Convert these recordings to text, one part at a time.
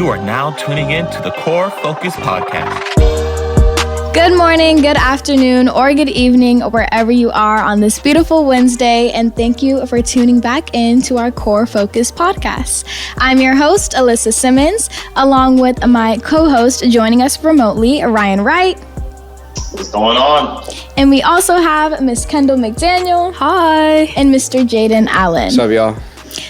You are now tuning in to the Core Focus Podcast. Good morning, good afternoon, or good evening, wherever you are on this beautiful Wednesday, and thank you for tuning back in to our Core Focus Podcast. I'm your host, Alyssa Simmons, along with my co-host joining us remotely, Ryan Wright. What's going on? And we also have Miss Kendall McDaniel. Hi. And Mr. Jaden Allen. What's up, y'all?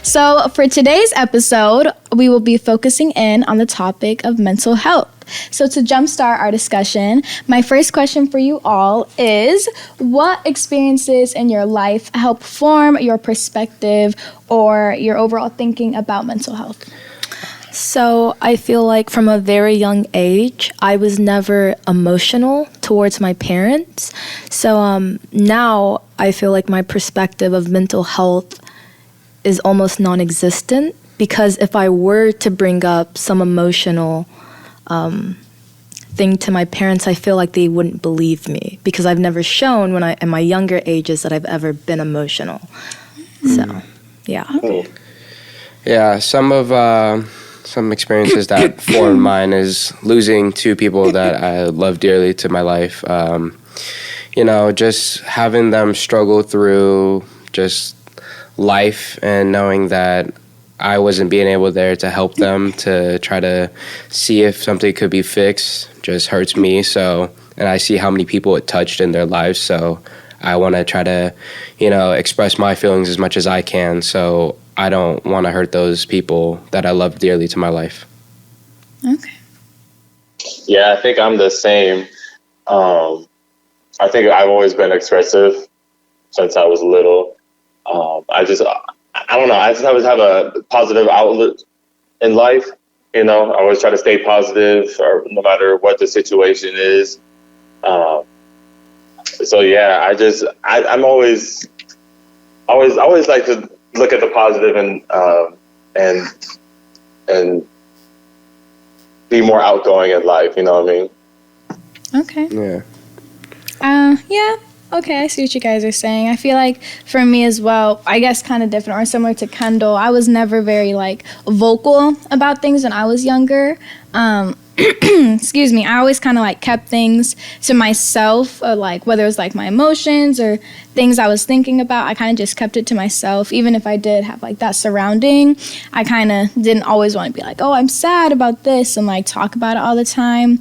So for today's episode, we will be focusing in on the topic of mental health. So to jumpstart our discussion, my first question for you all is, what experiences in your life help form your perspective or your overall thinking about mental health? So I feel like from a very young age, I was never emotional towards my parents. So now I feel like my perspective of mental health is almost non-existent, because if I were to bring up some emotional thing to my parents, I feel like they wouldn't believe me, because I've never shown in my younger ages that I've ever been emotional. So, yeah. Yeah, some experiences that formed mine is losing two people that I love dearly to my life. Just having them struggle through just life and knowing that I wasn't being able there to help them to try to see if something could be fixed just hurts me. So, and I see how many people it touched in their lives. So I want to try to, express my feelings as much as I can. So I don't want to hurt those people that I love dearly to my life. Okay. Yeah, I think I'm the same. I think I've always been expressive since I was little. I don't know. I just always have a positive outlook in life. I always try to stay positive, or no matter what the situation is. So yeah, I'm always like to look at the positive and be more outgoing in life. You know what I mean? Okay. Yeah. Yeah. Okay, I see what you guys are saying. I feel like for me as well, I guess kind of different or similar to Kendall, I was never very vocal about things when I was younger. Excuse me. I always kind of kept things to myself, or whether it was my emotions or things I was thinking about, I kind of just kept it to myself. Even if I did have that surrounding, I kind of didn't always want to be oh, I'm sad about this and talk about it all the time.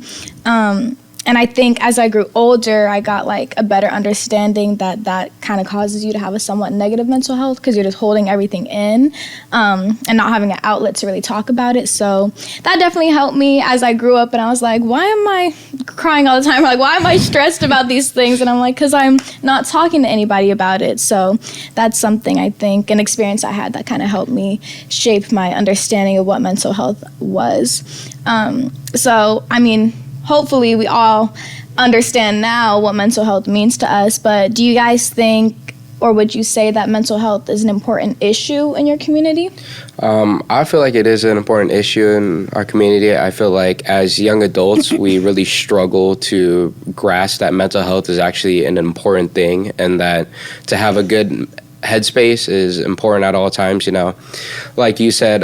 And I think as I grew older, I got a better understanding that kind of causes you to have a somewhat negative mental health, because you're just holding everything in and not having an outlet to really talk about it. So that definitely helped me as I grew up, and I was like, why am I crying all the time? Why am I stressed about these things? And I'm because I'm not talking to anybody about it. So that's something, I think, an experience I had that kind of helped me shape my understanding of what mental health was. Hopefully we all understand now what mental health means to us, but do you guys think, or would you say that mental health is an important issue in your community? I feel like it is an important issue in our community. I feel like as young adults, we really struggle to grasp that mental health is actually an important thing, and that to have a good headspace is important at all times, Like you said,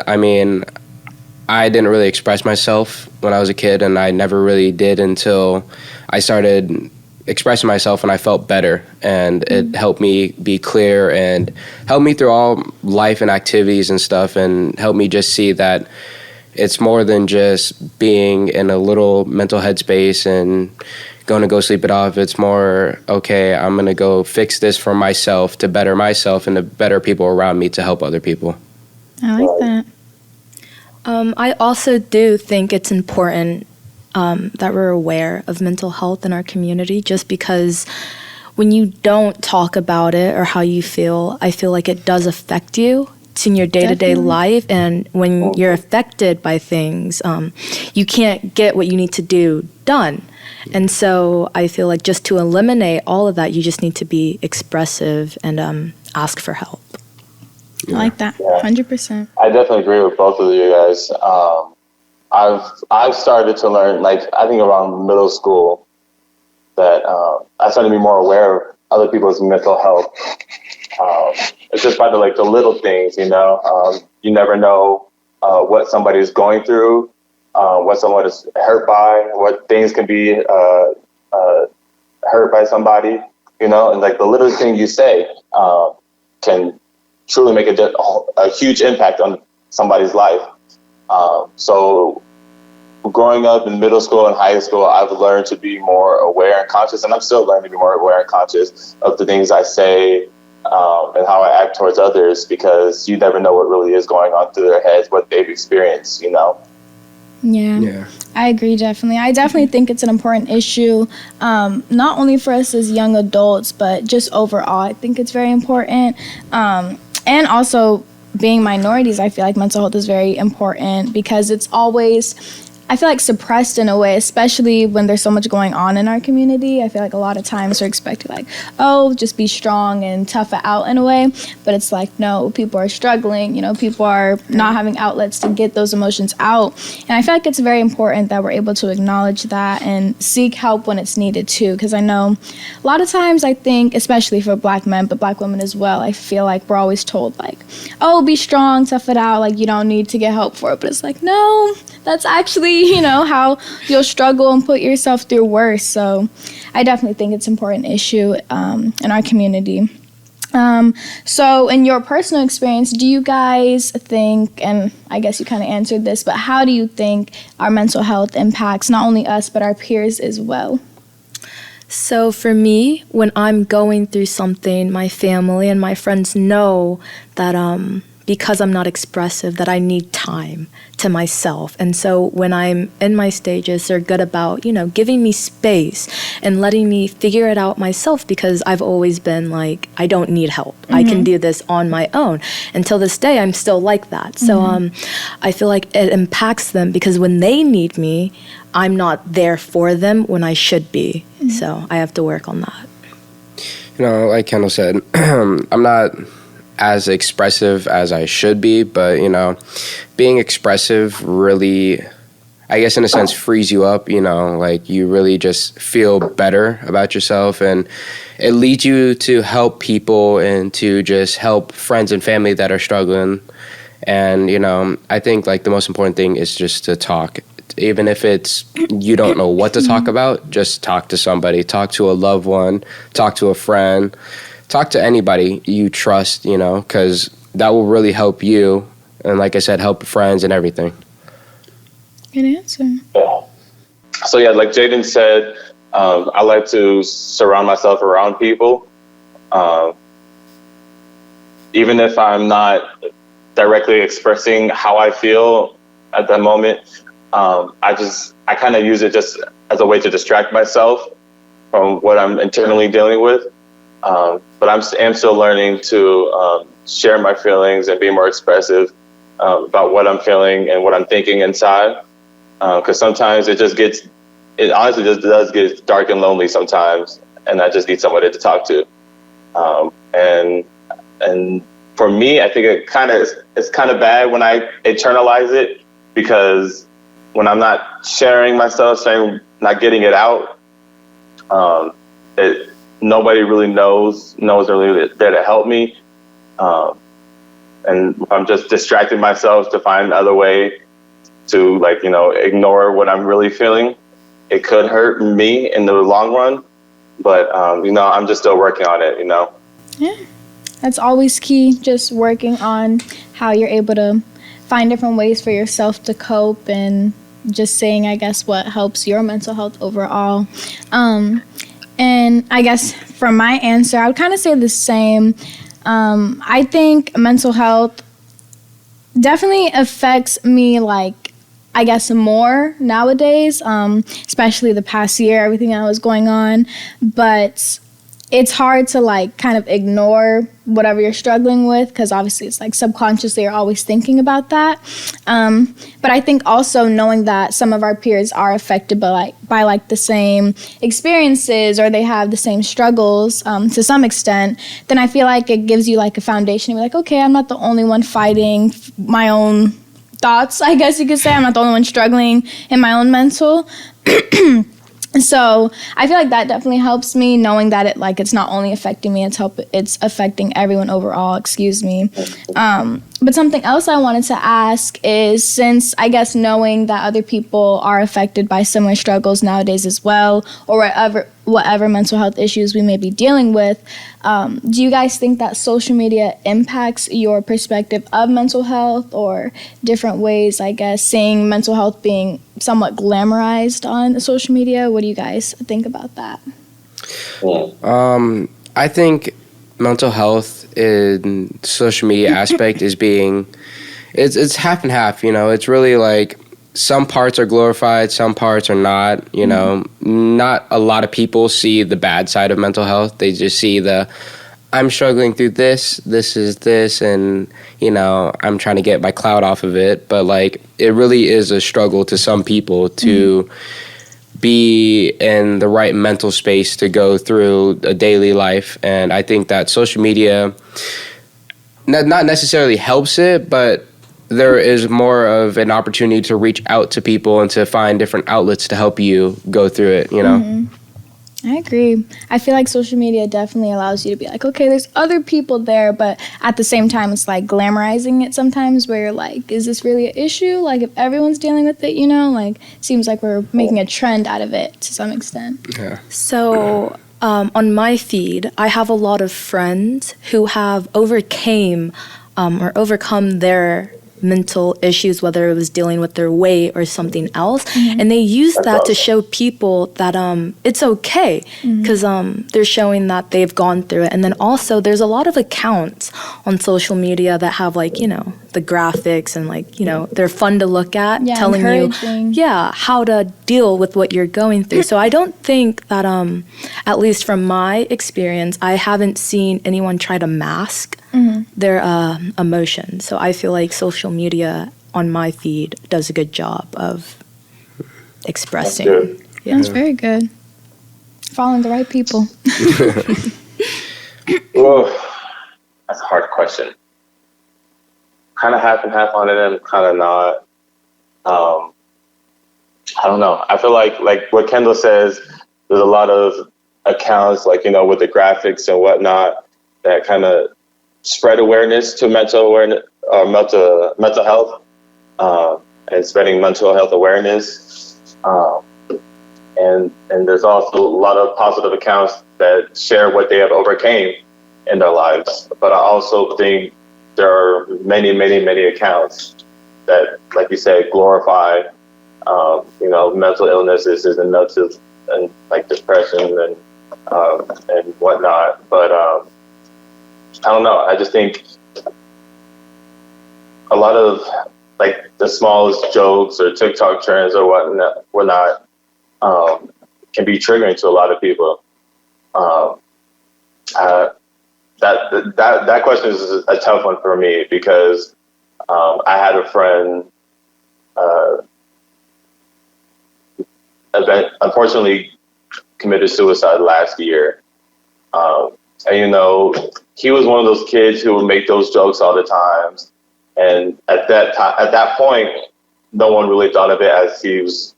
I didn't really express myself when I was a kid, and I never really did until I started expressing myself and I felt better, and it helped me be clear and helped me through all life and activities and stuff, and helped me just see that it's more than just being in a little mental headspace and going to go sleep it off. It's more, okay, I'm going to go fix this for myself to better myself and to better people around me to help other people. I like that. I also do think it's important that we're aware of mental health in our community, just because when you don't talk about it or how you feel, I feel like it does affect you in your day-to-day life. And when you're affected by things, you can't get what you need to do done. And so I feel like just to eliminate all of that, you just need to be expressive and ask for help. I like that. 100%. I definitely agree with both of you guys. I've started to learn, I think around middle school, that I started to be more aware of other people's mental health. It's just by the little things, you never know what somebody's going through, what someone is hurt by, what things can be hurt by somebody, and like the little thing you say can truly make a huge impact on somebody's life. So growing up in middle school and high school, I've learned to be more aware and conscious, and I'm still learning to be more aware and conscious of the things I say and how I act towards others, because you never know what really is going on through their heads, what they've experienced, Yeah. I agree, definitely. I definitely think it's an important issue, not only for us as young adults, but just overall. I think it's very important. And also, being minorities, I feel like mental health is very important because it's always, I feel like, suppressed in a way, especially when there's so much going on in our community. I feel like a lot of times we're expected like, oh, just be strong and tough it out in a way. But it's like, no, people are struggling. People are not having outlets to get those emotions out. And I feel like it's very important that we're able to acknowledge that and seek help when it's needed too. Because I know a lot of times, I think, especially for Black men, but Black women as well, I feel like we're always told like, oh, be strong, tough it out. Like, you don't need to get help for it. But it's like, no, that's actually, how you'll struggle and put yourself through worse. So I definitely think it's an important issue in our community. So in your personal experience, do you guys think, and I guess you kind of answered this, but how do you think our mental health impacts not only us, but our peers as well? So for me, when I'm going through something, my family and my friends know that because I'm not expressive, that I need time to myself. And so when I'm in my stages, they're good about, giving me space and letting me figure it out myself, because I've always been like, I don't need help. Mm-hmm. I can do this on my own. Until this day, I'm still like that. Mm-hmm. So I feel like it impacts them because when they need me, I'm not there for them when I should be. Mm-hmm. So I have to work on that. Like Kendall said, I'm not as expressive as I should be, but being expressive really, I guess in a sense, frees you up. Like you really just feel better about yourself, and it leads you to help people and to just help friends and family that are struggling. And I think like the most important thing is just to talk. Even if it's you don't know what to talk about, just talk to somebody, talk to a loved one, talk to a friend. Talk to anybody you trust, because that will really help you. And like I said, help friends and everything. Good answer. Yeah. So yeah, like Jaden said, I like to surround myself around people. Even if I'm not directly expressing how I feel at that moment, I kind of use it just as a way to distract myself from what I'm internally dealing with. But I am still learning to share my feelings and be more expressive about what I'm feeling and what I'm thinking inside. Because sometimes it honestly just does get dark and lonely sometimes, and I just need somebody to talk to. And for me, I think it's kind of bad when I internalize it, because when I'm not sharing myself, not getting it out, nobody really knows really there to help me. And I'm just distracting myself to find another way to ignore what I'm really feeling. It could hurt me in the long run, but I'm just still working on it, Yeah, that's always key, just working on how you're able to find different ways for yourself to cope, and just saying, I guess, what helps your mental health overall. And I guess from my answer, I would kind of say the same. I think mental health definitely affects me, I guess, more nowadays, especially the past year, everything that was going on. But it's hard to kind of ignore whatever you're struggling with, because obviously it's subconsciously you're always thinking about that. But I think also knowing that some of our peers are affected by the same experiences, or they have the same struggles to some extent, then I feel like it gives you a foundation to be okay, I'm not the only one fighting my own thoughts, I guess you could say. I'm not the only one struggling in my own mental. So I feel like that definitely helps me, knowing that it's not only affecting me, it's affecting everyone overall, But something else I wanted to ask is, since I guess knowing that other people are affected by similar struggles nowadays as well, or whatever mental health issues we may be dealing with, do you guys think that social media impacts your perspective of mental health, or different ways, I guess, seeing mental health being somewhat glamorized on social media? What do you guys think about that? I think mental health in social media aspect is it's half and half, you know. It's really like some parts are glorified, some parts are not, you know. Not a lot of people see the bad side of mental health. They just see I'm struggling through this is this, and, you know, I'm trying to get my clout off of it. But, like, it really is a struggle to some people to be in the right mental space to go through a daily life. And I think that social media not necessarily helps it, but there is more of an opportunity to reach out to people and to find different outlets to help you go through it, you know? I agree. I feel like social media definitely allows you to be like, okay, there's other people there, but at the same time, it's like glamorizing it sometimes, where you're like, is this really an issue? Like, if everyone's dealing with it, you know, like, seems like we're making a trend out of it to some extent. Yeah. So on my feed, I have a lot of friends who have overcome their mental issues, whether it was dealing with their weight or something else, and they use that to show people that it's okay, because they're showing that they've gone through it. And then also there's a lot of accounts on social media that have, like, you know, the graphics, and, like, you know, they're fun to look at, telling you how to deal with what you're going through. So I don't think that at least from my experience, I haven't seen anyone try to mask their emotions. So I feel like social media on my feed does a good job of expressing. That's very good. Following the right people. Whoa, that's a hard question. Kind of half and half on it, and kind of not. I don't know. I feel like what Kendall says, there's a lot of accounts, like, you know, with the graphics and whatnot, that kind of spread awareness to mental awareness or mental health, and spreading mental health awareness. And there's also a lot of positive accounts that share what they have overcame in their lives. But I also think there are many, many, many accounts that, like you said, glorify, you know, mental illnesses and mental, and like depression and whatnot. But I don't know. I just think a lot of, like, the smallest jokes or TikTok trends or whatnot can be triggering to a lot of people. That question is a tough one for me, because I had a friend unfortunately committed suicide last year. And, you know, he was one of those kids who would make those jokes all the time. And at that point, no one really thought of it as he was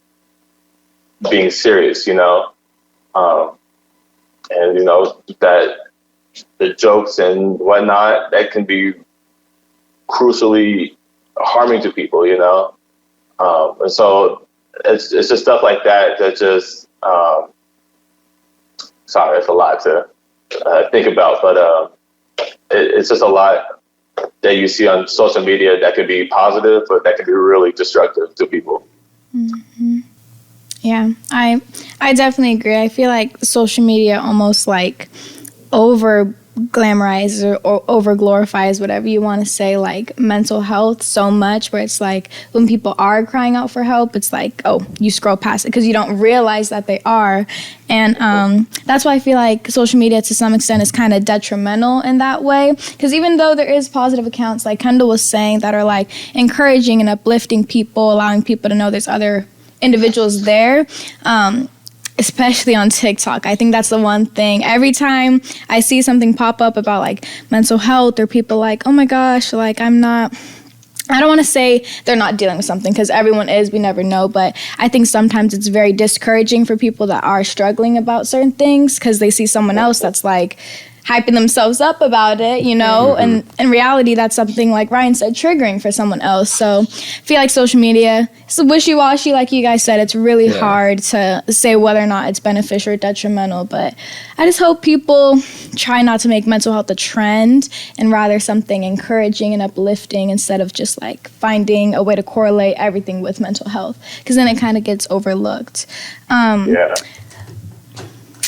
being serious, you know. And, you know, that the jokes and whatnot, that can be crucially harming to people, you know. And so it's just stuff like that just, sorry, it's a lot to think about, but it's just a lot that you see on social media that could be positive, but that can be really destructive to people. Yeah, I definitely agree. I feel like social media almost like over glamorizes or over glorifies, whatever you want to say, like mental health so much, where it's like when people are crying out for help, it's like, oh, you scroll past it because you don't realize that they are. And that's why I feel like social media to some extent is kind of detrimental in that way, because even though there is positive accounts, like Kendall was saying, that are like encouraging and uplifting people, allowing people to know there's other individuals there, especially on TikTok. I think that's the one thing. Every time I see something pop up about like mental health, or people like, oh my gosh, like I don't want to say they're not dealing with something, because everyone is, we never know, but I think sometimes it's very discouraging for people that are struggling about certain things, because they see someone else that's like hyping themselves up about it, you know, and in reality, that's something, like Ryan said, triggering for someone else. So I feel like social media is wishy-washy, like you guys said. It's really hard to say whether or not it's beneficial or detrimental, but I just hope people try not to make mental health a trend and rather something encouraging and uplifting instead of just like finding a way to correlate everything with mental health, because then it kind of gets overlooked.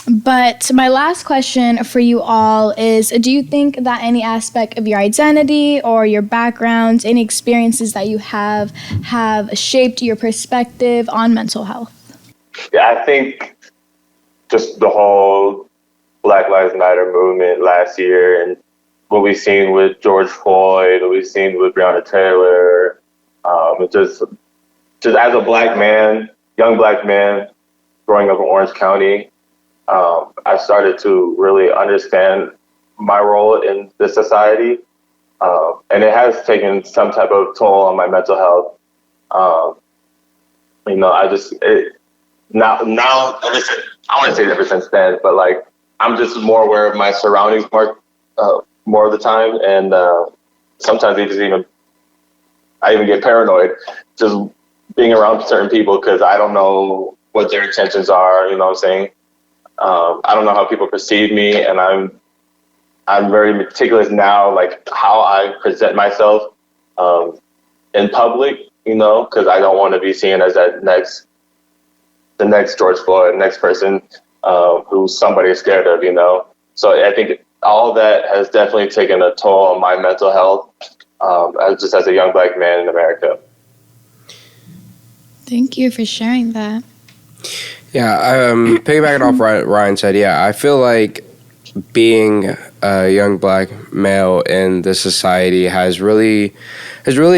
But my last question for you all is, do you think that any aspect of your identity or your background, any experiences that you have shaped your perspective on mental health? Yeah, I think just the whole Black Lives Matter movement last year and what we've seen with George Floyd, what we've seen with Breonna Taylor, just as a black man, young black man growing up in Orange County, I started to really understand my role in the society, and it has taken some type of toll on my mental health. Now, ever since, I want to say ever since then, but like I'm just more aware of my surroundings more of the time, and sometimes I even get paranoid just being around certain people because I don't know what their intentions are. You know what I'm saying? I don't know how people perceive me, and I'm very meticulous now, like how I present myself in public, you know, because I don't want to be seen as the next George Floyd, next person who somebody is scared of, you know. So I think all that has definitely taken a toll on my mental health, as a young black man in America. Thank you for sharing that. Yeah, piggybacking off Ryan said, I feel like being a young black male in this society has really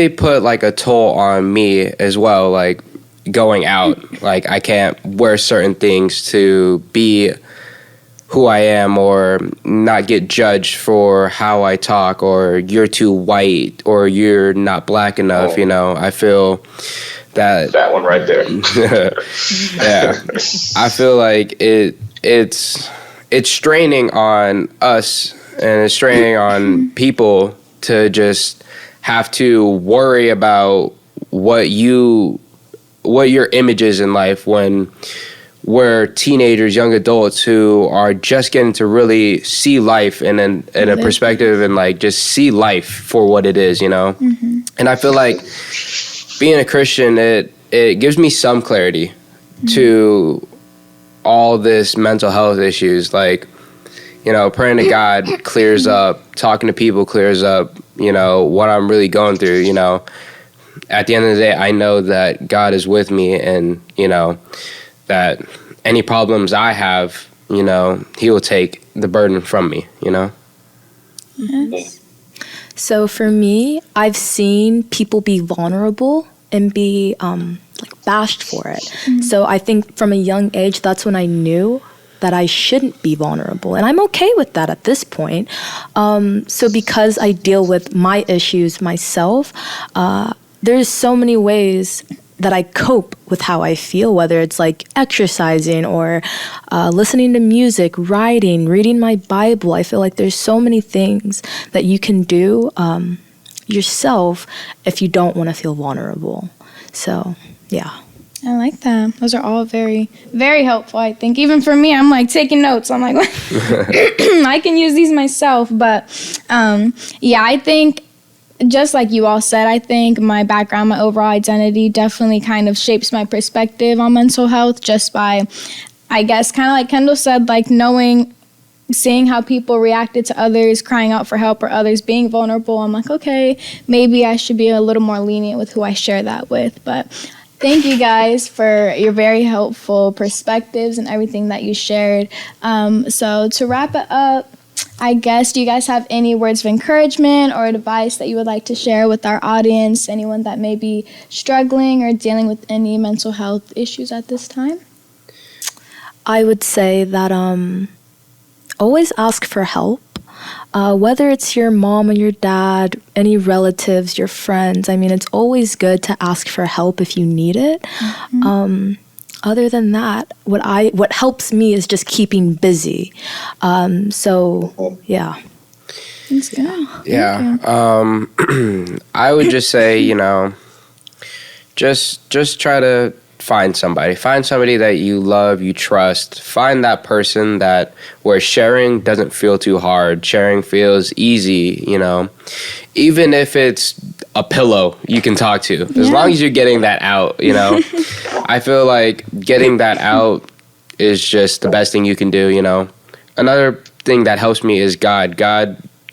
put like a toll on me as well. Like going out, like I can't wear certain things to be who I am or not get judged for how I talk, or you're too white or you're not black enough. You know, I feel that one right there. Yeah, I feel like it's straining on us and it's straining on people to just have to worry about what your image is in life when we're teenagers, young adults who are just getting to really see life in a perspective and like just see life for what it is, you know? Mm-hmm. And I feel like being a Christian, it gives me some clarity to all this mental health issues. Like, you know, praying to God clears up, talking to people clears up, you know, what I'm really going through, you know. At the end of the day, I know that God is with me and, you know, that any problems I have, you know, he will take the burden from me, you know. Yes. So for me, I've seen people be vulnerable and be like bashed for it. Mm-hmm. So I think from a young age, that's when I knew that I shouldn't be vulnerable. And I'm okay with that at this point. So because I deal with my issues myself, there's so many ways that I cope with how I feel, whether it's like exercising or listening to music, writing, reading my Bible. I feel like there's so many things that you can do yourself if you don't want to feel vulnerable. So, yeah. I like that. Those are all very, very helpful, I think. Even for me, I'm like taking notes. I'm like, I can use these myself. But yeah, I think just like you all said, I think my background, my overall identity definitely kind of shapes my perspective on mental health just by, I guess, kind of like Kendall said, like seeing how people reacted to others crying out for help or others being vulnerable. I'm like, okay, maybe I should be a little more lenient with who I share that with. But thank you guys for your very helpful perspectives and everything that you shared. So to wrap it up, I guess, do you guys have any words of encouragement or advice that you would like to share with our audience, anyone that may be struggling or dealing with any mental health issues at this time? I would say that always ask for help, whether it's your mom or your dad, any relatives, your friends. I mean, it's always good to ask for help if you need it. Mm-hmm. other than that, what helps me is just keeping busy. So yeah. That's good. Yeah. I would just say, just try to find somebody that you love, you trust. Find that person that where sharing doesn't feel too hard. Sharing feels easy, even if it's a pillow you can talk to, as long as you're getting that out, I feel like getting that out is just the best thing you can do, Another thing that helps me is God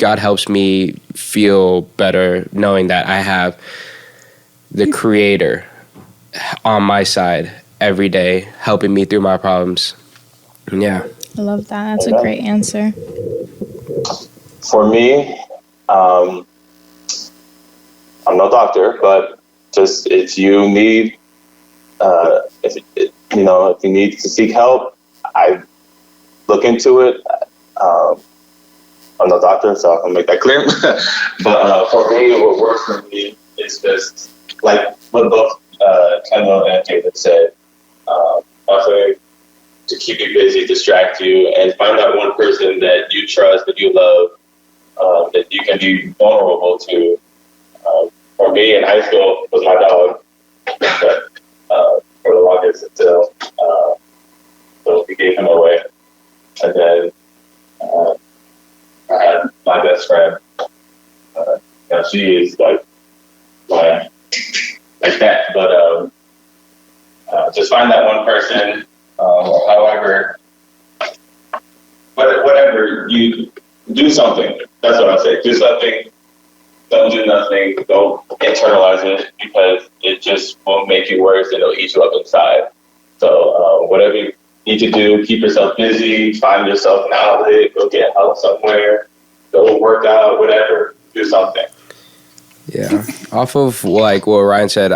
helps me feel better knowing that I have the Creator on my side every day, helping me through my problems. Yeah. I love that. That's a great answer. For me, I'm no doctor, but just if you need, if you need to seek help, I look into it. I'm no doctor, so I'll make that clear. But for me, what works for me is just like what both Kendall and David said. Nothing to keep you busy, distract you, and find that one person that you trust, that you love, that you can be vulnerable to. For me in high school was my dog for the longest until so we gave him away, and then I had my best friend. She is like that, but just find that one person. However, whatever you do, something. That's what I say. Do something. Don't do nothing. Don't internalize it because it just won't make you worse. It'll eat you up inside. So whatever you need to do, keep yourself busy. Find yourself an outlet. Go get help somewhere. Go work out. Whatever. Do something. Yeah. Off of like what Ryan said,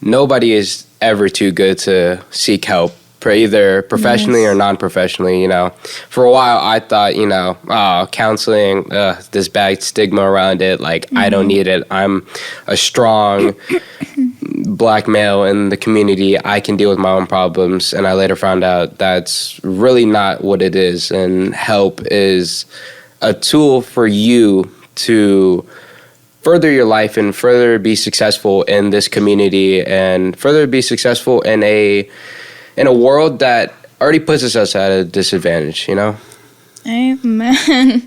nobody is ever too good to seek help, either professionally or non-professionally. For a while I thought, counseling, this bad stigma around it. Like I don't need it. I'm a strong black male in the community. I can deal with my own problems. And I later found out that's really not what it is. And help is a tool for you to further your life and further be successful in this community and further be successful in a world that already puts us at a disadvantage, Amen.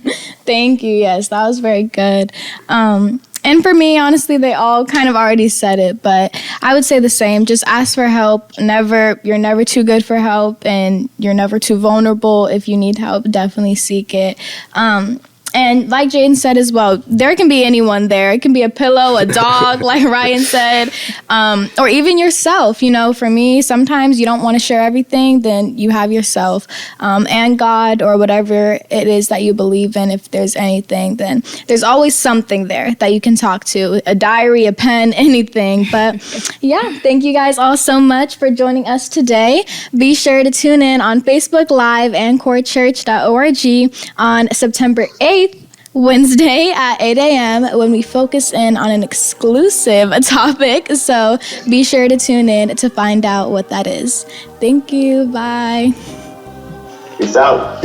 Thank you. Yes, that was very good. And for me, honestly, they all kind of already said it, but I would say the same. Just ask for help. You're never too good for help, and you're never too vulnerable. If you need help, definitely seek it. And like Jaden said as well, there can be anyone there. It can be a pillow, a dog, like Ryan said, or even yourself. For me, sometimes you don't want to share everything, then you have yourself and God or whatever it is that you believe in. If there's anything, then there's always something there that you can talk to, a diary, a pen, anything. But yeah, thank you guys all so much for joining us today. Be sure to tune in on Facebook Live and corechurch.org on September 8th. Wednesday at 8 a.m. when we focus in on an exclusive topic. So be sure to tune in to find out what that is. Thank you. Bye. Peace out.